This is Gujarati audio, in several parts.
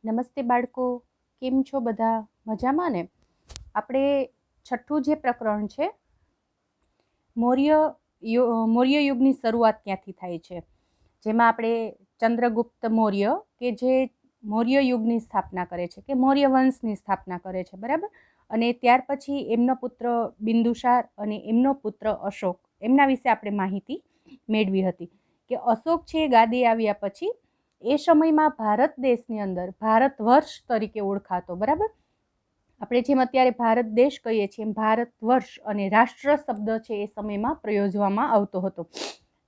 નમસ્તે બાળકો, કેમ છો બધા? મજામાં ને? આપણે છઠ્ઠું જે પ્રકરણ છે મૌર્ય યુગની શરૂઆત ક્યાંથી થાય છે, જેમાં આપણે ચંદ્રગુપ્ત મૌર્ય કે જે મૌર્ય યુગની સ્થાપના કરે છે કે મૌર્ય વંશની સ્થાપના કરે છે, બરાબર. અને ત્યાર પછી એમનો પુત્ર બિંદુસાર અને એમનો પુત્ર અશોક, એમના વિશે આપણે માહિતી મેળવી હતી કે અશોક છે ગાદી આવ્યા પછી એ સમયમાં ભારત દેશની અંદર ભારત વર્ષ તરીકે ઓળખાતો, બરાબર. આપણે જેમ અત્યારે ભારત દેશ કહીએ છીએ એમ ભારત વર્ષ અને રાષ્ટ્ર શબ્દ છે એ સમયમાં પ્રયોજવામાં આવતો હતો.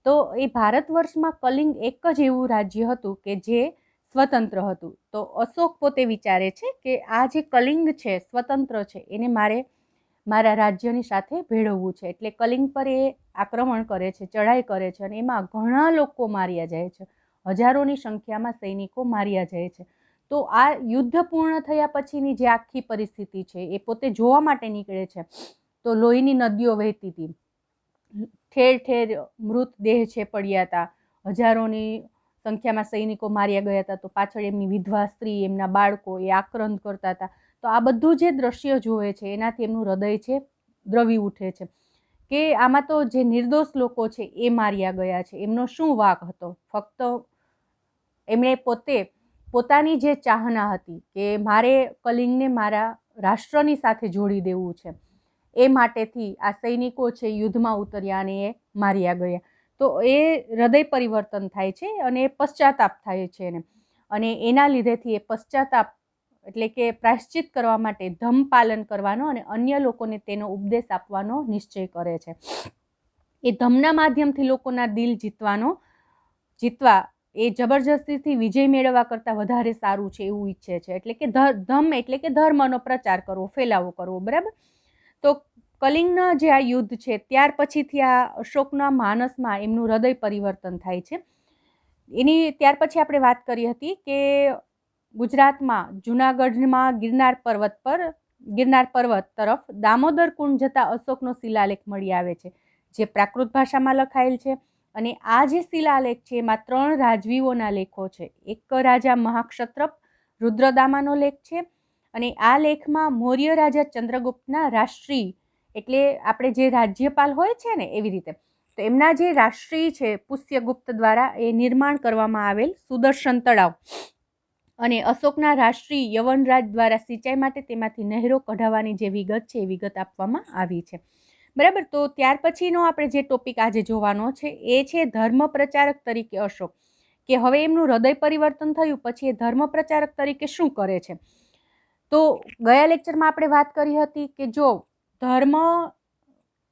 તો એ ભારત વર્ષમાં કલિંગ એક જ એવું રાજ્ય હતું કે જે સ્વતંત્ર હતું. તો અશોક પોતે વિચારે છે કે આ જે કલિંગ છે સ્વતંત્ર છે એને મારા રાજ્યની સાથે ભેળવવું છે. એટલે કલિંગ પર એ આક્રમણ કરે છે, ચઢાઈ કરે છે અને એમાં ઘણા લોકો માર્યા જાય છે. હજારોની સંખ્યામાં સૈનિકો માર્યા જાય છે. તો આ યુદ્ધ પૂર્ણ થયા પછીની જે આખી પરિસ્થિતિ છે એ પોતે જોવા માટે નીકળે છે. તો લોહીની નદીઓ વહેતી હતી, ઠેર ઠેર મૃતદેહ છે પડ્યા હતા, હજારોની સંખ્યામાં સૈનિકો માર્યા ગયા હતા. તો પાછળ એમની વિધવા સ્ત્રી, એમના બાળકો એ આક્રંદ કરતા હતા. તો આ બધું જે દ્રશ્ય જોવે છે એનાથી એમનું હૃદય છે દ્રવી ઉઠે છે કે આમાં તો જે નિર્દોષ લોકો છે એ માર્યા ગયા છે, એમનો શું વાંક હતો? ફક્ત એમણે પોતાની જે ચાહના હતી કે મારે કલિંગને મારા રાષ્ટ્રની સાથે જોડી દેવું છે, એ માટેથી આ સૈનિકો છે યુદ્ધમાં ઉતર્યા અને એ માર્યા ગયા. તો એ હૃદય પરિવર્તન થાય છે અને પશ્ચાતાપ થાય છે એને, અને એના લીધેથી એ પશ્ચાતાપ એટલે કે પ્રાયશ્ચિત કરવા માટે ધમ પાલન કરવાનો અને અન્ય લોકોને તેનો ઉપદેશ આપવાનો નિશ્ચય કરે છે. એ ધમના માધ્યમથી લોકોના દિલ જીતવા એ જબરજસ્તીથી વિજય મેળવવા કરતાં વધારે સારું છે એવું ઈચ્છે છે. એટલે કે ધમ એટલે કે ધર્મનો પ્રચાર કરવો, ફેલાવો કરવો, બરાબર. તો કલિંગના જે આ યુદ્ધ છે ત્યાર પછીથી આ અશોકના માનસમાં એમનું હૃદય પરિવર્તન થાય છે. એની ત્યાર પછી આપણે વાત કરી હતી કે ગુજરાતમાં જુનાગઢમાં ગિરનાર પર્વત તરફ દામોદર કુંડ જતા અશોકનો શિલાલેખ મળી આવે છે, જે પ્રાકૃત ભાષામાં લખાયેલ છે. અને આ જે શિલાલેખ છે એમાં 3 રાજવીઓના લેખો છે. એક રાજા મહાક્ષત્રપ રુદ્રદામાનો લેખ છે, અને આ લેખમાં મૌર્ય રાજા ચંદ્રગુપ્તના રાષ્ટ્રીય એટલે આપણે જે રાજ્યપાલ હોય છે ને એવી રીતે, તો એમના જે રાષ્ટ્રીય છે પુષ્યગુપ્ત દ્વારા એ નિર્માણ કરવામાં આવેલ સુદર્શન તળાવ અને અશોકના રાષ્ટ્રીય યવનરાજ દ્વારા સિંચાઈ માટે તેમાંથી નહેરો કઢાવવાની જે વિગત છે એ વિગત આપવામાં આવી છે, બરાબર. તો ત્યાર પછીનો આપણે જે ટોપિક આજે જોવાનો છે એ છે ધર્મ પ્રચારક તરીકે અશોક, કે હવે એમનું હૃદય પરિવર્તન થયું પછી એ ધર્મ પ્રચારક તરીકે શું કરે છે. તો ગયા લેક્ચરમાં આપણે વાત કરી હતી કે જો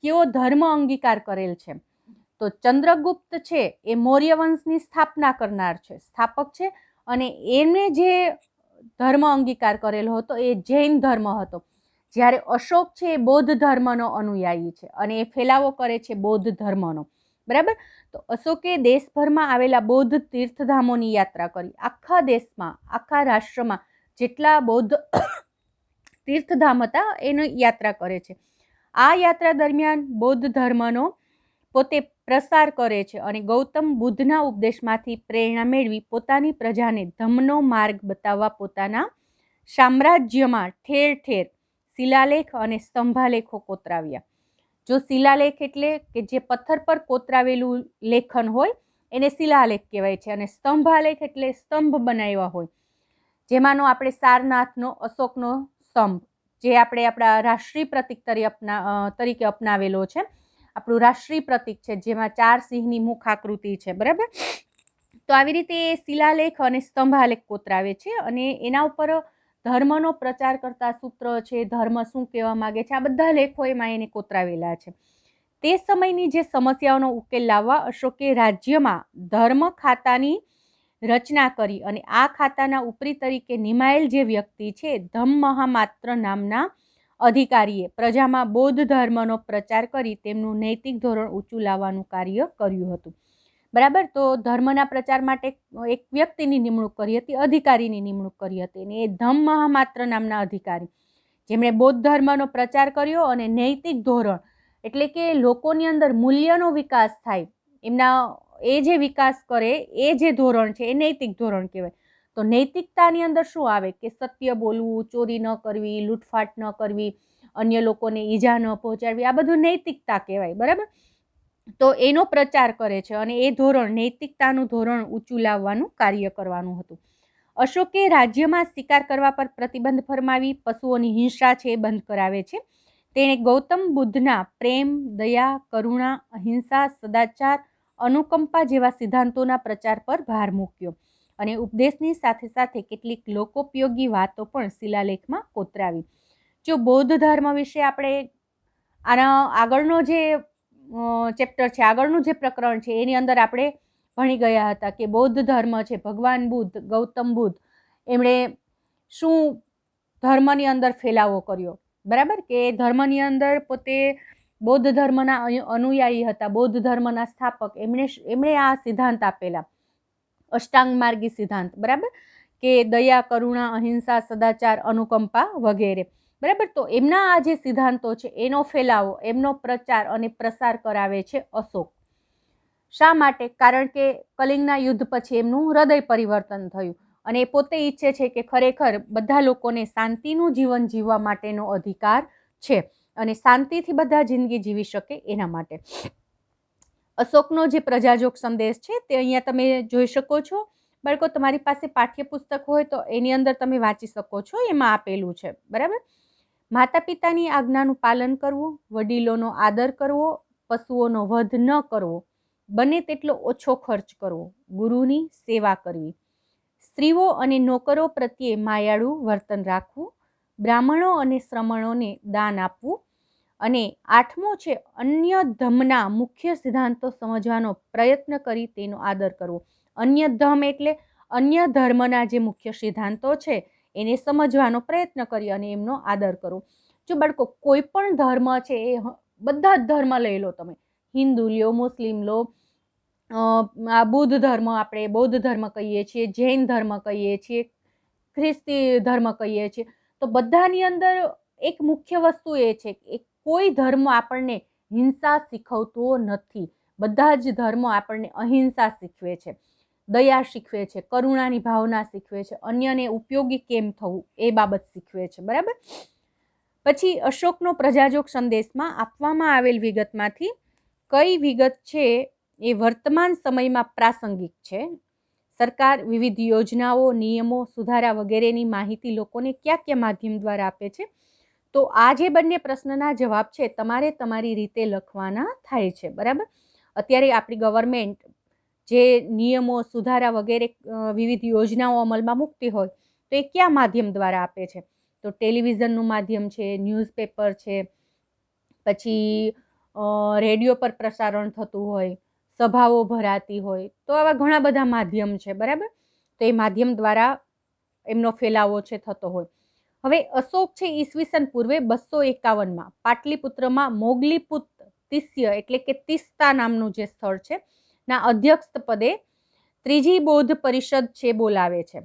કેવો ધર્મ અંગીકાર કરેલ છે, તો ચંદ્રગુપ્ત છે એ મૌર્ય વંશની સ્થાપના કરનાર છે, સ્થાપક છે. અને એને જે ધર્મ અંગીકાર કરેલો હતો એ જૈન ધર્મ હતો, જ્યારે અશોક છે એ બૌદ્ધ ધર્મનો અનુયાયી છે અને એ ફેલાવો કરે છે બૌદ્ધ ધર્મનો, બરાબર. તો અશોકે દેશભરમાં આવેલા બૌદ્ધ તીર્થધામોની યાત્રા કરી. આખા દેશમાં, આખા રાષ્ટ્રમાં જેટલા બૌદ્ધ તીર્થધામ હતા એની યાત્રા કરે છે. આ યાત્રા દરમિયાન બૌદ્ધ ધર્મનો પોતે પ્રસાર કરે છે અને ગૌતમ બુદ્ધના ઉપદેશમાંથી પ્રેરણા મેળવી પોતાની પ્રજાને ધમ્મનો માર્ગ બતાવવા પોતાના સામ્રાજ્યમાં ઠેર ઠેર શિલાલેખ અને સ્તંભાલેખો કોતરાવ્યા. જો શિલાલેખ એટલે કે જે પથ્થર પર કોતરાવેલું લેખન હોય એને શિલાલેખ કહેવાય છે, અને સ્તંભાલેખ એટલે સ્તંભ બનાવ્યા હોય, જેમાંનો આપણે સારનાથનો અશોકનો સ્તંભ જે આપણે આપણા રાષ્ટ્રીય પ્રતીક તરીકે અપનાવેલો છે, આપણું રાષ્ટ્રીય પ્રતીક છે જેમાં 4 સિંહની મુખ આકૃતિ છે, બરાબર. તો આવી રીતે શિલાલેખ અને સ્તંભાલેખ કોતરાવે છે અને એના ઉપર ધર્મનો પ્રચાર કરતા સૂત્ર છે, ધર્મ શું કહેવા માંગે છે, આ બધા લેખો એમાં એને કોતરાવેલા છે. તે સમયની જે સમસ્યાઓનો ઉકેલ લાવવા અશોકે રાજ્યમાં ધર્મ ખાતાની રચના કરી અને આ ખાતાના ઉપરી તરીકે નિમાયેલ જે વ્યક્તિ છે ધમ મહામાત્ર નામના અધિકારીએ પ્રજામાં બૌદ્ધ ધર્મનો પ્રચાર કરી તેમનું નૈતિક ધોરણ ઊંચું લાવવાનું કાર્ય કર્યું હતું, બરાબર. તો ધર્મના પ્રચાર માટે એક વ્યક્તિની નિમણૂક કરી હતી, અધિકારીની નિમણૂક કરી હતી, અને એ ધમ મહામાત્ર નામના અધિકારી જેમણે બૌદ્ધ ધર્મનો પ્રચાર કર્યો અને નૈતિક ધોરણ એટલે કે લોકોની અંદર મૂલ્યનો વિકાસ થાય, એમના એ જે વિકાસ કરે એ જે ધોરણ છે એ નૈતિક ધોરણ કહેવાય. તો નૈતિકતાની અંદર શું આવે કે સત્ય બોલવું, ચોરી ન કરવી, લૂંટફાટ ન કરવી, અન્ય લોકોને ઈજા ન પહોંચાડવી, આ બધું નૈતિકતા કહેવાય, બરાબર. તો એનો પ્રચાર કરે છે અને એ ધોરણ, નૈતિકતાનું ધોરણ ઊંચું લાવવાનું કાર્ય કરવાનું હતું. અશોકે રાજ્યમાં શિકાર કરવા પર પ્રતિબંધ ફરમાવી, પશુઓની હિંસા છે એ બંધ કરાવે છે. તેણે ગૌતમ બુદ્ધના પ્રેમ, દયા, કરુણા, અહિંસા, સદાચાર, અનુકંપા જેવા સિદ્ધાંતોના પ્રચાર પર ભાર મૂક્યો અને ઉપદેશની સાથે સાથે કેટલીક લોકોપયોગી વાતો પણ શિલાલેખમાં કોતરાવી. જો બૌદ્ધ ધર્મ વિશે આપણે આના આગળનો જે ચેપ્ટર છે, આગળનું જે પ્રકરણ છે એની અંદર આપણે ભણી ગયા હતા કે બૌદ્ધ ધર્મ છે, ભગવાન બુદ્ધ, ગૌતમ બુદ્ધ, એમણે શું ધર્મની અંદર ફેલાવો કર્યો, બરાબર, કે ધર્મની અંદર પોતે બૌદ્ધ ધર્મના અનુયાયી હતા, બૌદ્ધ ધર્મના સ્થાપક, એમણે આ સિદ્ધાંત આપેલા, અષ્ટાંગ માર્ગી સિદ્ધાંત, બરાબર, કે દયા, કરુણા, અહિંસા, સદાચાર, અનુકંપા વગેરે, બરાબર. તો એમના આ જે સિદ્ધાંતો છે એનો ફેલાવો, એમનો પ્રચાર અને પ્રસાર કરાવે છે અશોક. શા માટે? કારણ કે કલિંગના યુદ્ધ પછી એમનું હૃદય પરિવર્તન થયું અને એ પોતે ઈચ્છે છે કે ખરેખર બધા લોકોને શાંતિનું જીવન જીવવા માટેનો અધિકાર છે અને શાંતિથી બધા જિંદગી જીવી શકે એના માટે. અશોકનો જે પ્રજાજોગ સંદેશ છે તે અહીંયા તમે જોઈ શકો છો. બાળકો, તમારી પાસે પાઠ્યપુસ્તક હોય તો એની અંદર તમે વાંચી શકો છો, એમાં આપેલું છે, બરાબર. માતા પિતાની આજ્ઞાનું પાલન કરવું, વડીલોનો આદર કરવો, પશુઓનો વધ ન કરવો, બને તેટલો ઓછો ખર્ચ કરવો, ગુરુની સેવા કરવી, સ્ત્રીઓ અને નોકરો પ્રત્યે માયાળુ વર્તન રાખવું, બ્રાહ્મણો અને શ્રમણોને દાન આપવું અને 8મો છે અન્ય ધર્મના મુખ્ય સિદ્ધાંતો સમજવાનો પ્રયત્ન કરી તેનો આદર કરવો. અન્ય ધર્મ એટલે અન્ય ધર્મના જે મુખ્ય સિદ્ધાંતો છે એને સમજવાનો પ્રયત્ન કરી અને એમનો આદર કરવો. જો બાળકો, કોઈ પણ ધર્મ છે એ બધા જ ધર્મ લઈ લો તમે, હિન્દુ લ્યો, મુસ્લિમ લો, આ બુદ્ધ ધર્મ આપણે બૌદ્ધ ધર્મ કહીએ છીએ, જૈન ધર્મ કહીએ છીએ, ખ્રિસ્તી ધર્મ કહીએ છીએ, તો બધાની અંદર એક મુખ્ય વસ્તુ એ છે કે કોઈ ધર્મ આપણને હિંસા શીખવતો નથી. બધા જ ધર્મો આપણને અહિંસા શીખવે છે, દયા શીખવે છે, કરુણાની ભાવના શીખવે છે, અન્યને ઉપયોગી કેમ થવું એ બાબત શીખવે છે, બરાબર. પછી અશોકનો પ્રજાજોગ સંદેશમાં આપવામાં આવેલ વિગતમાંથી કઈ વિગત છે એ વર્તમાન સમયમાં પ્રાસંગિક છે? સરકાર વિવિધ યોજનાઓ, નિયમો, સુધારા વગેરેની માહિતી લોકોને કયા કયા માધ્યમ દ્વારા આપે છે? તો આ જે બંને પ્રશ્નના જવાબ છે તમારે તમારી રીતે લખવાના થાય છે, બરાબર. અત્યારે આપણી ગવર્મેન્ટ જે નિયમો, સુધારા વગેરે વિવિધ યોજનાઓ અમલમાં મૂકતી હોય તો એ કયા માધ્યમ દ્વારા આપે છે? તો ટેલિવિઝનનું માધ્યમ છે, ન્યૂઝપેપર છે, પછી રેડિયો પર પ્રસારણ થતું હોય, સભાઓ ભરાતી હોય, તો આવા ઘણા બધા માધ્યમ છે, બરાબર. તો એ માધ્યમ દ્વારા એમનો ફેલાવો છે થતો હોય. હવે અશોક છે ઈસવીસન પૂર્વે 251માં પાટલીપુત્રમાં મોગલીપુત તિસ્ય એટલે કે તિસ્તા નામનું જે સ્થળ છે ના અધ્યક્ષ પદે ત્રીજી બૌદ્ધ પરિષદ છે બોલાવે છે,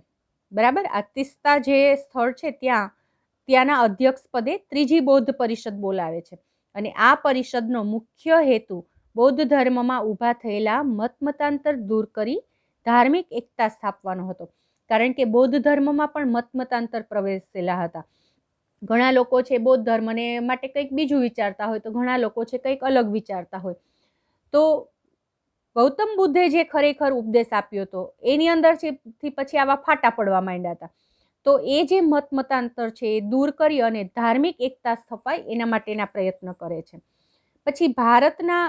બરાબર. આ તિસ્તા જે સ્થળ છે ત્યાંના અધ્યક્ષ પદે ત્રીજી બૌદ્ધ પરિષદ બોલાવે છે અને આ પરિષદનો મુખ્ય હેતુ બૌદ્ધ ધર્મમાં ઊભા થયેલા મતમતાંતર દૂર કરી ધાર્મિક એકતા સ્થાપવાનો હતો. કારણ કે બૌદ્ધ ધર્મમાં પણ મતમતાંતર પ્રવેશેલા હતા. ઘણા લોકો છે બૌદ્ધ ધર્મને માટે કંઈક બીજું વિચારતા હોય તો ઘણા લોકો છે કંઈક અલગ વિચારતા હોય. તો ગૌતમ બુદ્ધે જે ખરેખર ઉપદેશ આપ્યો હતો એની અંદરથી પછી આવા ફાટા પડવા માંડ્યા હતા. તો એ જે મતમતાંતર છે એ દૂર કરી અને ધાર્મિક એકતા સ્થપાય એના માટેના પ્રયત્ન કરે છે. પછી ભારતના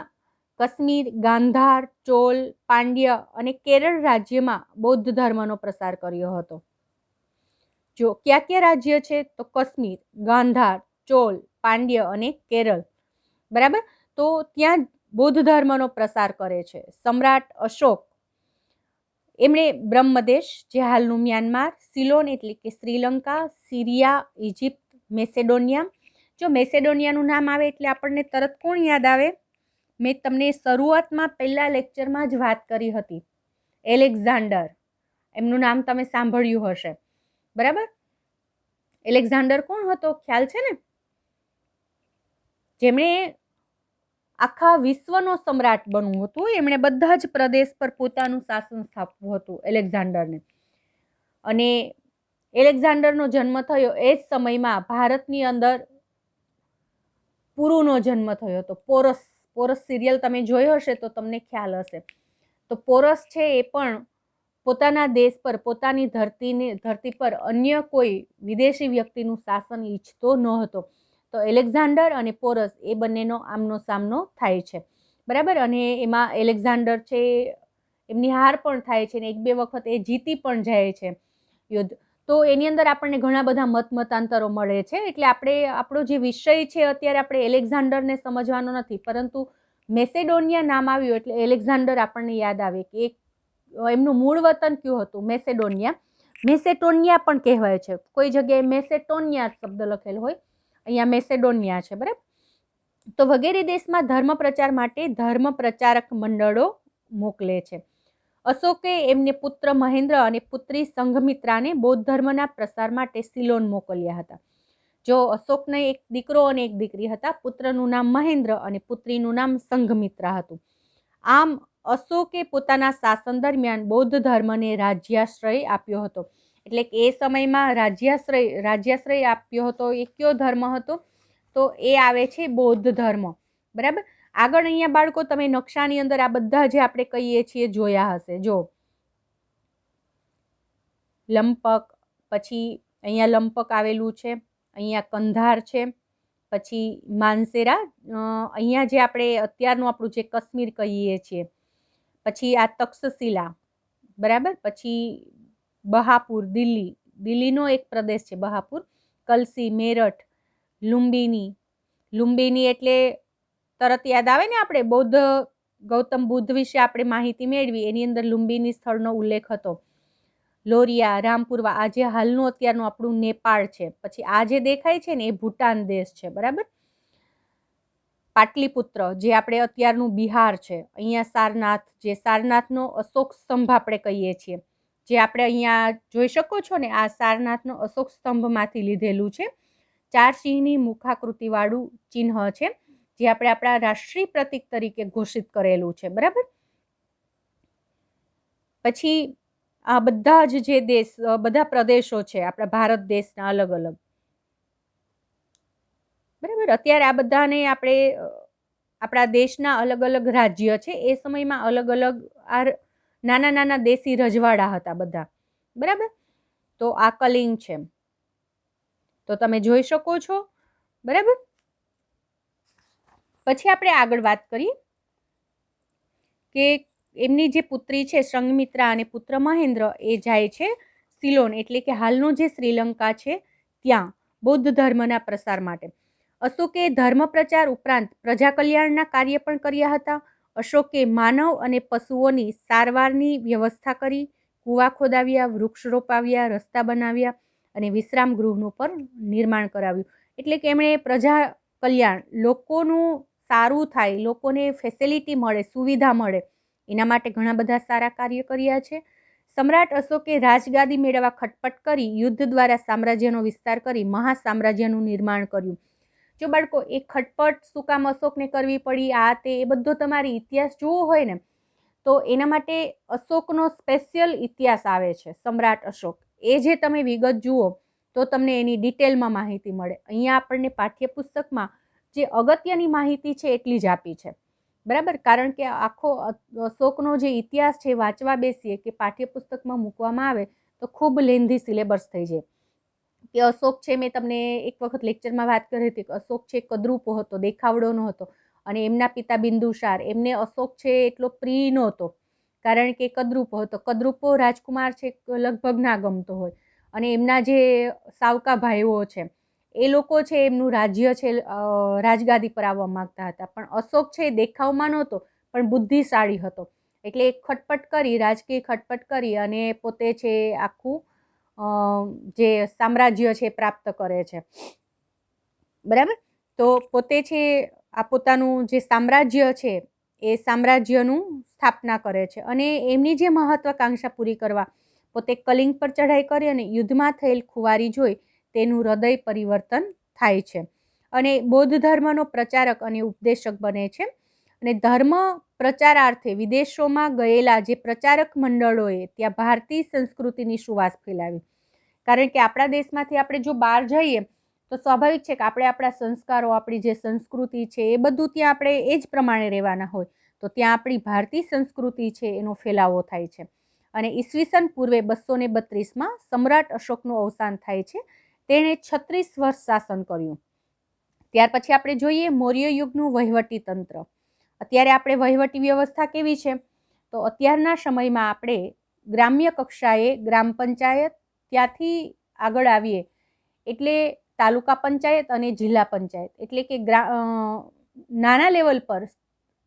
કાશ્મીર, ગાંધાર, ચોલ, પાંડ્ય અને કેરળ રાજ્યમાં બૌદ્ધ ધર્મનો પ્રસાર કર્યો હતો. જો કયા કયા રાજ્ય છે? તો કાશ્મીર, ગાંધાર, ચોલ, પાંડ્ય અને કેરળ, બરાબર. તો ત્યાં બૌદ્ધ ધર્મનો પ્રસાર કરે છે. સમ્રાટ અશોક એમણે બ્રહ્મદેશ જે હાલનું મ્યાનમાર, સિલોન એટલે કે શ્રીલંકા, સિરિયા, ઇજિપ્ત, મેસેડોનિયા. જો મેસેડોનિયાનું નામ આવે એટલે આપણને તરત કોણ યાદ આવે? મેં તમને શરૂઆતમાં પહેલા લેક્ચરમાં જ વાત કરી હતી, એલેક્ઝાન્ડર. એમનું નામ તમે સાંભળ્યું હશે, બરાબર. એલેક્ઝાન્ડર કોણ હતો? ખ્યાલ છે ને? જેમણે આખા વિશ્વનો સમ્રાટ બનવું હતું. એમણે બધા જ પ્રદેશ પર પોતાનું શાસન સ્થાપવું હતું એલેક્ઝાન્ડરને. અને એલેક્ઝાન્ડરનો જન્મ થયો એ જ સમયમાં ભારતની અંદર પુરુનો જન્મ થયો હતો. પોરસ સિરિયલ તમે જોયો હશે તો તમને ખ્યાલ હશે. તો પોરસ છે એ પણ પોતાના દેશ પર, પોતાની ધરતી પર અન્ય કોઈ વિદેશી વ્યક્તિનું શાસન ઈચ્છતો ન હતો. તો એલેક્ઝાન્ડર અને પોરસ એ બંનેનો આમનો સામનો થાય છે, બરાબર. અને એમાં એલેક્ઝાન્ડર છે એમની હાર પણ થાય છે ને 1-2 વખત એ જીતી પણ જાય છે યુદ્ધ. તો એની અંદર આપણને ઘણા બધા મતાંતરો મળે છે. એટલે આપણો જે વિષય છે અત્યારે આપણે એલેક્ઝાન્ડરને સમજવાનો નથી, પરંતુ મેસેડોનિયા નામ આવ્યું એટલે એલેક્ઝાન્ડર આપણને યાદ આવે કે એમનું મૂળ વતન કયું હતું? મેસેડોનિયા. મેસેટોનિયા પણ કહેવાય છે. કોઈ જગ્યાએ મેસેટોનિયા શબ્દ લખેલો હોય, અહીંયા મેસેડોનિયા છે, બરાબર. તો વગેરે દેશમાં ધર્મ પ્રચાર માટે ધર્મ પ્રચારક મંડળો મોકલે છે. અશોકે એમને પુત્ર મહેન્દ્ર અને પુત્રી સંઘમિત્રાને બૌદ્ધ ધર્મના પ્રસાર માટે સિલોન મોકલ્યા હતા. જો અશોકને એક દીકરો અને એક દીકરી હતા. પુત્રનું નામ મહેન્દ્ર અને પુત્રીનું નામ સંઘમિત્રા હતું. આમ અશોકે પોતાના શાસન દરમિયાન બૌદ્ધ ધર્મને રાજ્યાશ્રય આપ્યો હતો. એટલે કે એ સમયમાં રાજ્યાશ્રય આપ્યો હતો. એ કયો ધર્મ હતો? તો એ આવે છે બૌદ્ધ ધર્મ, બરાબર. આગળ અહીંયા બાળકો તમે નકશાની અંદર આ બધા જે આપણે કહીએ છીએ જોયા હશે. જો લંપક, પછી અહીંયા લંપક આવેલું છે, અહીંયા કંધાર છે, પછી માનસેરા, અહીંયા જે આપણે અત્યારનું આપણું જે કાશ્મીર કહીએ છીએ, પછી આ તક્ષશિલા, બરાબર. પછી બહાપુર, દિલ્હીનો એક પ્રદેશ છે બહાપુર, કલસી, મેરઠ, લુંબિની એટલે તરત યાદ આવે ને આપણે ગૌતમ બુદ્ધ વિશે આપણે માહિતી મેળવી, એની અંદર લુંબિની સ્થળનો ઉલ્લેખ હતો. લોરિયા, રામપુરવા, આ જે હાલનું અત્યારનું આપણું નેપાળ છે. પછી આ જે દેખાય છે ને એ ભૂટાન દેશ છે, બરાબર. પાટલીપુત્ર જે આપણે અત્યારનું બિહાર છે. અહીંયા સારનાથ, જે સારનાથનો અશોક સ્તંભ આપણે કહીએ છીએ, જે આપણે અહીંયા જોઈ શકો છો ને, આ સારનાથનો અશોક સ્તંભમાંથી લીધેલું છે. 4 સિંહની મુખાકૃતિ વાળું ચિહ્ન છે, જે આપણે આપણા રાષ્ટ્રીય પ્રતીક તરીકે ઘોષિત કરેલું છે, બરાબર. પછી આ બધા જ જે બધા પ્રદેશો છે આપણા ભારત દેશના અલગ અલગ, બરાબર. અત્યારે આ બધાને આપણે આપણા દેશના અલગ અલગ રાજ્ય છે. એ સમયમાં અલગ અલગ આ નાના નાના દેશી રજવાડા હતા બધા, બરાબર. તો આ કલિંગ છે, તો તમે જોઈ શકો છો, બરાબર. પછી આપણે આગળ વાત કરીએ કે એમની જે પુત્રી છે સંઘમિત્રા અને પુત્ર મહેન્દ્ર એ જાય છે સિલોન, એટલે કે હાલનું જે શ્રીલંકા છે ત્યાં બૌદ્ધ ધર્મના પ્રસાર માટે. અશોકે ધર્મ પ્રચાર ઉપરાંત પ્રજા કલ્યાણના કાર્ય પણ કર્યા હતા. અશોકે માનવ અને પશુઓની સારવારની વ્યવસ્થા કરી, કૂવા ખોદાવ્યા, વૃક્ષ રોપાવ્યા, રસ્તા બનાવ્યા અને વિશ્રામ ગૃહનું પણ નિર્માણ કરાવ્યું. એટલે કે એમણે પ્રજા કલ્યાણ, લોકોનું સારું થાય, લોકોને ફેસિલિટી મળે, સુવિધા મળે, એના માટે ઘણા બધા સારા કાર્ય કર્યા છે. સમ્રાટ અશોકે રાજગાદી મેળવવા ખટપટ કરી યુદ્ધ દ્વારા સામ્રાજ્યનો વિસ્તાર કરી મહાસામ્રાજ્યનું નિર્માણ કર્યું. જો બાળકો એ ખટપટ શું કામ અશોકને કરવી પડી, આ તે એ બધો તમારે ઇતિહાસ જોવો હોય ને તો એના માટે અશોકનો સ્પેશિયલ ઇતિહાસ આવે છે, સમ્રાટ અશોક. એ જે તમે વિગત જુઓ તો તમને એની ડિટેલમાં માહિતી મળે. અહીંયા આપણને પાઠ્યપુસ્તકમાં જે અગત્યની માહિતી છે એટલી જ આપી છે, બરાબર. કારણ કે આખો અશોકનો જે ઇતિહાસ છે વાંચવા બેસીએ કે પાઠ્યપુસ્તકમાં મૂકવામાં આવે તો ખૂબ લેન્ધી સિલેબસ થઈ જાય. કે અશોક છે, મેં તમને એક વખત લેક્ચરમાં વાત કરી હતી કે અશોક છે કદરૂપો હતો, દેખાવડો ન હતો, અને એમના પિતા બિંદુસાર, એમને અશોક છે એટલો પ્રિય નહોતો કારણ કે કદરૂપો હતો. કદરૂપો રાજકુમાર છે લગભગ ના ગમતો હોય, અને એમના જે સાવકા ભાઈઓ છે એ લોકો છે એમનું રાજ્ય છે રાજગાદી પર આવવા માંગતા હતા, પણ અશોક છે દેખાવમાં નહોતો પણ બુદ્ધિશાળી હતો. એટલે ખટપટ કરી, રાજકીય ખટપટ કરી અને પોતે છે આખું જે સામ્રાજ્ય છે પ્રાપ્ત કરે છે, બરાબર. તો પોતે છે આ પોતાનું જે સામ્રાજ્ય છે એ સામ્રાજ્યનું સ્થાપના કરે છે, અને એમની જે મહત્વાકાંક્ષા પૂરી કરવા પોતે કલિંગ પર ચઢાઈ કરી અને યુદ્ધમાં થયેલ ખુવારી જોઈ તેનું હૃદય પરિવર્તન થાય છે અને બૌદ્ધ ધર્મનો પ્રચારક અને ઉપદેશક બને છે. અને ધર્મ પ્રચારાર્થે વિદેશોમાં ગયેલા જે પ્રચારક મંડળોએ ત્યાં ભારતીય સંસ્કૃતિની સુવાસ ફેલાવી. કારણ કે આપણા દેશમાંથી આપણે જો બહાર જઈએ તો સ્વાભાવિક છે કે આપણે આપણા સંસ્કારો, આપણી જે સંસ્કૃતિ છે એ બધું ત્યાં આપણે એ જ પ્રમાણે રહેવાના હોય, તો ત્યાં આપણી ભારતીય સંસ્કૃતિ છે એનો ફેલાવો થાય છે. અને ઈસવીસન પૂર્વે 232માં સમ્રાટ અશોકનું અવસાન થાય છે. તેણે 36 વર્ષ શાસન કર્યું. ત્યાર પછી આપણે જોઈએ મૌર્ય યુગનું વહીવટી તંત્ર. અત્યારે આપણે વહીવટી વ્યવસ્થા કેવી છે? તો અત્યારના સમયમાં આપણે ગ્રામ્ય કક્ષાએ ગ્રામ પંચાયત, ત્યાંથી આગળ આવીએ એટલે તાલુકા પંચાયત અને જિલ્લા પંચાયત, એટલે કે નાના લેવલ પર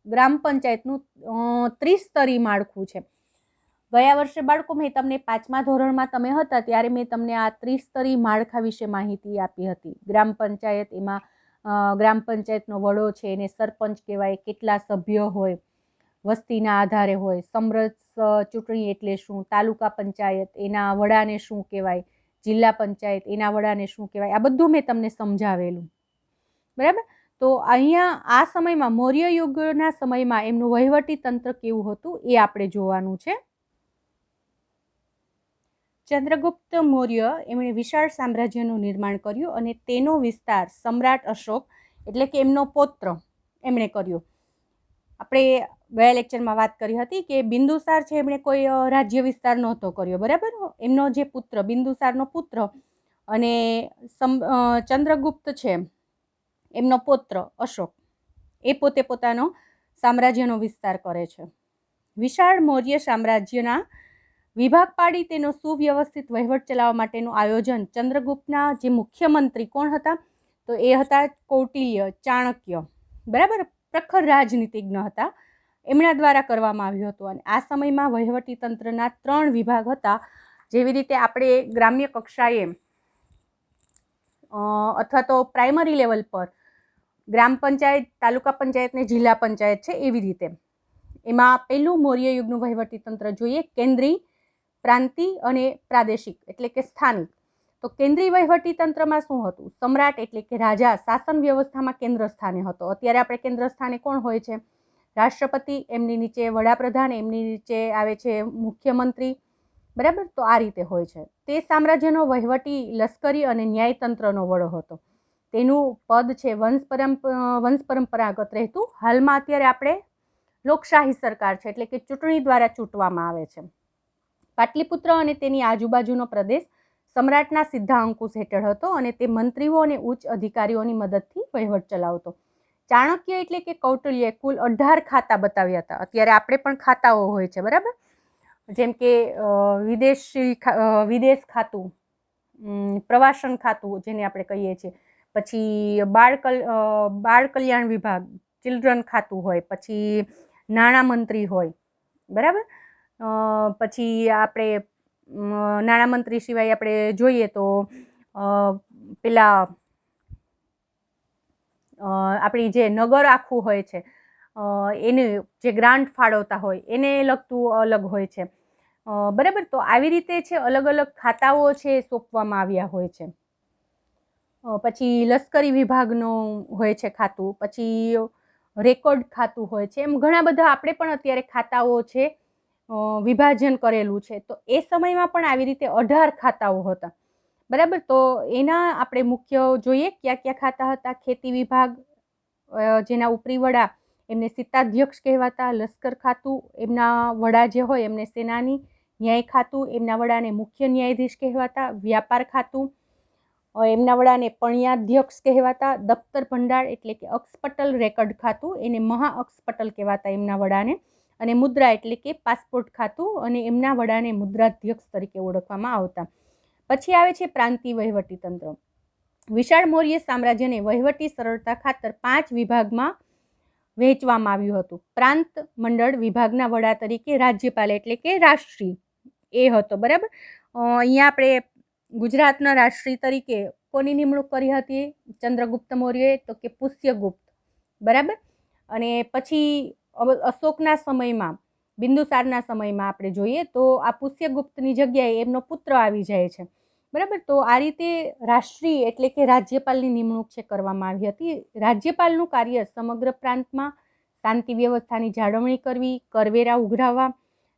ગ્રામ પંચાયતનું 30 સ્તરીય માળખું છે. ગયા વર્ષે બાળકો મેં તમને 5મા ધોરણમાં તમે હતા ત્યારે મેં તમને આ 30 સ્તરીય માળખા વિશે માહિતી આપી હતી. ગ્રામ પંચાયત, એમાં ગ્રામ પંચાયતનો વડો છે એને સરપંચ કહેવાય, કેટલા સભ્યો હોય વસ્તીના આધારે હોય, સમરસ ચૂંટણી એટલે શું, તાલુકા પંચાયત એના વડાને શું કહેવાય, જિલ્લા પંચાયત એના વડાને શું કહેવાય, આ બધું મેં તમને સમજાવેલું. બરાબર. તો અહીંયા આ સમયમાં મૌર્ય યુગના સમયમાં એમનું વહીવટી તંત્ર કેવું હતું એ આપણે જોવાનું છે. ચંદ્રગુપ્ત મૌર્ય એમણે વિશાળ સામ્રાજ્યનું નિર્માણ કર્યું અને તેનો વિસ્તાર સમ્રાટ અશોક એટલે કે એમનો પૌત્ર એમણે કર્યો. આપણે ગયા લેક્ચરમાં વાત કરી હતી કે બિંદુસાર છે એમણે કોઈ રાજ્ય વિસ્તાર નહોતો કર્યો, બરાબર. એમનો જે પુત્ર બિંદુસારનો પુત્ર અને ચંદ્રગુપ્ત છે એમનો પૌત્ર અશોક એ પોતે પોતાનો સામ્રાજ્યનો વિસ્તાર કરે છે. વિશાળ મૌર્ય સામ્રાજ્યના વિભાગ પાડી તેનો સુવ્યવસ્થિત વહીવટ ચલાવવા માટેનું આયોજન ચંદ્રગુપ્તના જે મુખ્યમંત્રી કોણ હતા? તો એ હતા કૌટિલ્ય, ચાણક્ય, બરાબર. પ્રખર રાજનીતિજ્ઞ હતા, એમના દ્વારા કરવામાં આવ્યું હતું. અને આ સમયમાં વહીવટી તંત્રના 3 વિભાગ હતા. જેવી રીતે આપણે ગ્રામ્ય કક્ષાએ અથવા તો પ્રાઇમરી લેવલ પર ગ્રામ પંચાયત, તાલુકા પંચાયત ને જિલ્લા પંચાયત છે, એવી રીતે એમાં પહેલું મૌર્ય યુગનું વહીવટી તંત્ર જોઈએ કેન્દ્રીય, પ્રાંતીય અને પ્રાદેશિક એટલે કે સ્થાનિક. તો કેન્દ્રીય વહીવટી તંત્રમાં શું હતું? સમ્રાટ એટલે કે રાજા શાસન વ્યવસ્થામાં કેન્દ્ર સ્થાને હતો. અત્યારે આપણે કેન્દ્ર સ્થાને કોણ હોય છે? રાષ્ટ્રપતિ, એમની નીચે વડાપ્રધાન, એમની નીચે આવે છે મુખ્યમંત્રી, બરાબર. તો આ રીતે હોય છે. તે સામ્રાજ્યનો વહીવટી, લશ્કરી અને ન્યાયતંત્રનો વડો હતો. તેનું પદ છે વંશ પરંપરાગત રહેતું. હાલમાં અત્યારે આપણે લોકશાહી સરકાર છે એટલે કે ચૂંટણી દ્વારા ચૂંટવામાં આવે છે. પાટલીપુત્ર અને તેની આજુબાજુનો પ્રદેશ સમ્રાટના સીધા અંકુશ હેઠળ હતો અને તે મંત્રીઓ અને ઉચ્ચ અધિકારીઓની મદદથી વહીવટ ચલાવતો. ચાણક્ય એટલે કે કૌટિલ્યએ કુલ 18 ખાતા બતાવ્યા હતા. અત્યારે આપણે પણ ખાતાઓ હોય છે, બરાબર. જેમ કે વિદેશ ખાતું, પ્રવાસન ખાતું જેને આપણે કહીએ છીએ, પછી બાળ કલ્યાણ વિભાગ ચિલ્ડ્રન ખાતું હોય, પછી નાણામંત્રી હોય, બરાબર. પછી આપણે નાણામંત્રી સિવાય આપણે જોઈએ તો પેલા આપણી જે નગર આખું હોય છે એને જે ગ્રાન્ટ ફાળવતા હોય એને લગતું અલગ હોય છે, બરાબર. તો આવી રીતે છે અલગ અલગ ખાતાઓ છે સોંપવામાં આવ્યા હોય છે. પછી લશ્કરી વિભાગનું હોય છે ખાતું, પછી રેકોર્ડ ખાતું હોય છે, એમ ઘણા બધા આપણે પણ અત્યારે ખાતાઓ છે વિભાજન કરેલું છે. તો એ સમયમાં પણ આવી રીતે 18 ખાતાઓ હતા, બરાબર. તો એના આપણે મુખ્ય જોઈએ કયા કયા ખાતા હતા. ખેતી વિભાગ, જેના ઉપરી વડા એમને સિત્તાધ્યક્ષ કહેવાતા. લશ્કર ખાતું, એમના વડા જે હોય એમને સેનાની. ન્યાય ખાતું, એમના વડાને મુખ્ય ન્યાયાધીશ કહેવાતા. વ્યાપાર ખાતું, એમના વડાને પણ્યાધ્યક્ષ કહેવાતા. દફતર ભંડાર એટલે કે અક્ષપટલ રેકર્ડ ખાતું, એને મહાઅક્ષપટલ કહેવાતા એમના વડાને. અને મુદ્રા એટલે કે પાસપોર્ટ ખાતું, અને એમના વડાને મુદ્રાધ્યક્ષ તરીકે ઓળખવામાં આવતા. પછી આવે છે પ્રાંતીય વહીવટી તંત્ર. વિશાળ મૌર્ય સામ્રાજ્યને વહીવટી સરળતા ખાતર 5 વિભાગમાં વહેંચવામાં આવ્યું હતું. પ્રાંત મંડળ વિભાગના વડા તરીકે રાજ્યપાલ એટલે કે રાષ્ટ્રી એ હતો, બરાબર. અહીંયા આપણે ગુજરાતના રાષ્ટ્રી તરીકે કોની નિમણૂક કરી હતી ચંદ્રગુપ્ત મૌર્યએ? તો કે પુષ્યગુપ્ત, બરાબર. અને પછી અશોકના સમયમાં, બિંદુસારના સમયમાં આપણે જોઈએ તો આ પુષ્યગુપ્તની જગ્યાએ એમનો પુત્ર આવી જાય છે, બરાબર. તો આ રીતે રાષ્ટ્રીય એટલે કે રાજ્યપાલની નિમણૂક છે કરવામાં આવી હતી. રાજ્યપાલનું કાર્ય સમગ્ર પ્રાંતમાં શાંતિ વ્યવસ્થાની જાળવણી કરવી, કરવેરા ઉઘરાવવા,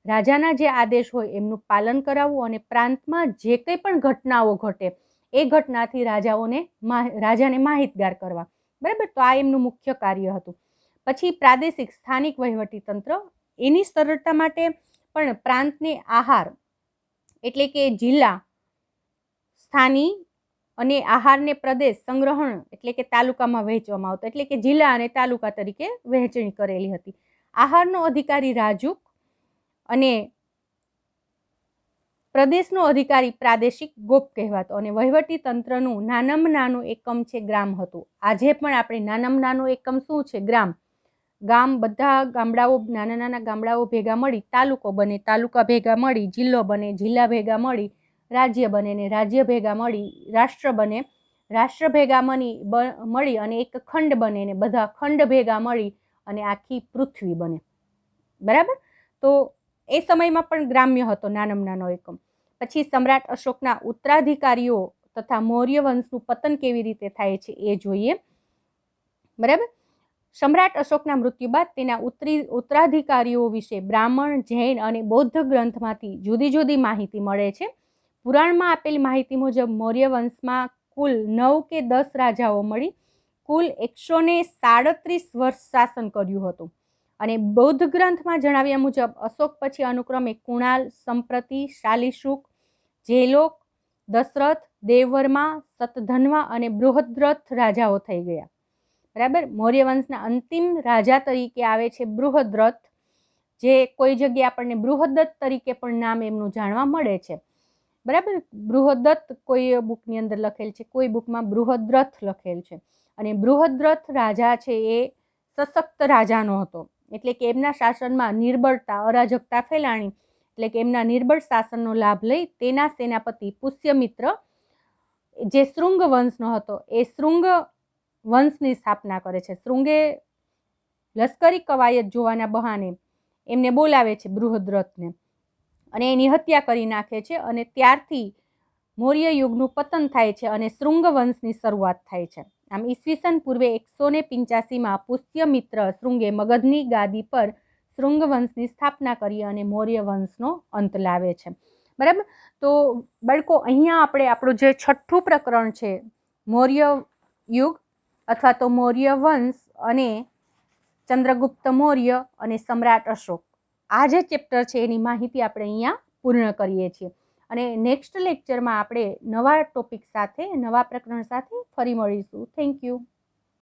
રાજાના જે આદેશ હોય એમનું પાલન કરાવવું અને પ્રાંતમાં જે કંઈ પણ ઘટનાઓ ઘટે એ ઘટનાથી રાજાને માહિતગાર કરવા. બરાબર, તો આ એમનું મુખ્ય કાર્ય હતું. પછી પ્રાદેશિક સ્થાનિક વહીવટી તંત્ર, એની સરળતા માટે પણ પ્રાંતને આહાર એટલે કે જિલ્લા, સ્થાની અને આહારને પ્રદેશ સંગ્રહણ એટલે કે તાલુકામાં વહેંચવામાં આવતો, એટલે કે જિલ્લા અને તાલુકા તરીકે વહેંચણી કરેલી હતી. આહારનો અધિકારી રાજુક અને પ્રદેશનો અધિકારી પ્રાદેશિક ગોપ કહેવાતો અને વહીવટી તંત્રનું નાનામાં નાનું એકમ છે ગ્રામ હતું. આજે પણ આપણે નાનામાં નાનું એકમ શું છે? ગ્રામ. ગામ, બધા ગામડાઓ, નાના નાના ગામડાઓ ભેગા મળી તાલુકો બને, તાલુકા ભેગા મળી જિલ્લો બને, જિલ્લા ભેગા મળી રાજ્ય બને ને રાજ્ય ભેગા મળી રાષ્ટ્ર બને, રાષ્ટ્ર ભેગા મળી અને એક ખંડ બને ને બધા ખંડ ભેગા મળી અને આખી પૃથ્વી બને. બરાબર, તો એ સમયમાં પણ ગ્રામ્ય હતો નાનામાં નાનો એકમ. પછી સમ્રાટ અશોકના ઉત્તરાધિકારીઓ તથા મૌર્ય વંશનું પતન કેવી રીતે થાય છે એ જોઈએ. બરાબર, સમ્રાટ અશોકના મૃત્યુ બાદ તેના ઉત્તરાધિકારીઓ વિશે બ્રાહ્મણ, જૈન અને બૌદ્ધ ગ્રંથમાંથી જુદી જુદી માહિતી મળે છે. પુરાણમાં આપેલી માહિતી મુજબ મૌર્ય વંશમાં કુલ 9 કે 10 રાજાઓ મળી કુલ 137 વર્ષ શાસન કર્યું હતું. અને બૌદ્ધ ગ્રંથમાં જણાવ્યા મુજબ અશોક પછી અનુક્રમે કુણાલ, સંપ્રતિ, શાલિશુક, જેલોક, દશરથ, દેવવર્મા, શતધન્વા અને બૃહદ્રથ રાજાઓ થઈ ગયા. બરાબર, મૌર્ય વંશના અંતિમ રાજા તરીકે આવે છે બૃહદ્રથ, જે કોઈ જગ્યાએ આપણને બૃહદત્ત તરીકે પણ નામ એમનું જાણવા મળે છે. બરાબર, બૃહદત્ત કોઈ બુકની અંદર લખેલ છે, કોઈ બુકમાં બૃહદ્રથ લખેલ છે. અને બૃહદ્રથ રાજા છે એ સશક્ત રાજાનો હતો, એટલે કે એમના શાસનમાં નિર્બળતા, અરાજકતા ફેલાણી, એટલે કે એમના નિર્બળ શાસનનો લાભ લઈ તેના સેનાપતિ પુષ્યમિત્ર, જે શૃંગ વંશનો હતો, એ શૃંગ વંશની સ્થાપના કરે છે. શૃંગે લશ્કરી કવાયત જોવાના બહાને એમને બોલાવે છે બૃહદ્રથને અને એની હત્યા કરી નાખે છે અને ત્યારથી મૌર્ય યુગનું પતન થાય છે અને શૃંગ વંશની શરૂઆત થાય છે. આમ ઈસવીસન પૂર્વે 185માં પુષ્યમિત્ર શૃંગે મગધની ગાદી પર શૃંગ વંશની સ્થાપના કરી અને મૌર્ય વંશનો અંત લાવે છે. બરાબર, તો બાળકો અહીંયા આપણે આપણું જે છઠ્ઠું પ્રકરણ છે મૌર્ય યુગ અથવા તો મૌર્ય વંશ અને ચંદ્રગુપ્ત મૌર્ય અને સમ્રાટ અશોક, આ જે ચેપ્ટર છે એની માહિતી આપણે અહીંયા પૂર્ણ કરીએ છીએ. અને નેક્સ્ટ લેક્ચરમાં આપણે નવા ટોપિક સાથે, નવા પ્રકરણ સાથે ફરી મળીશું. Thank you.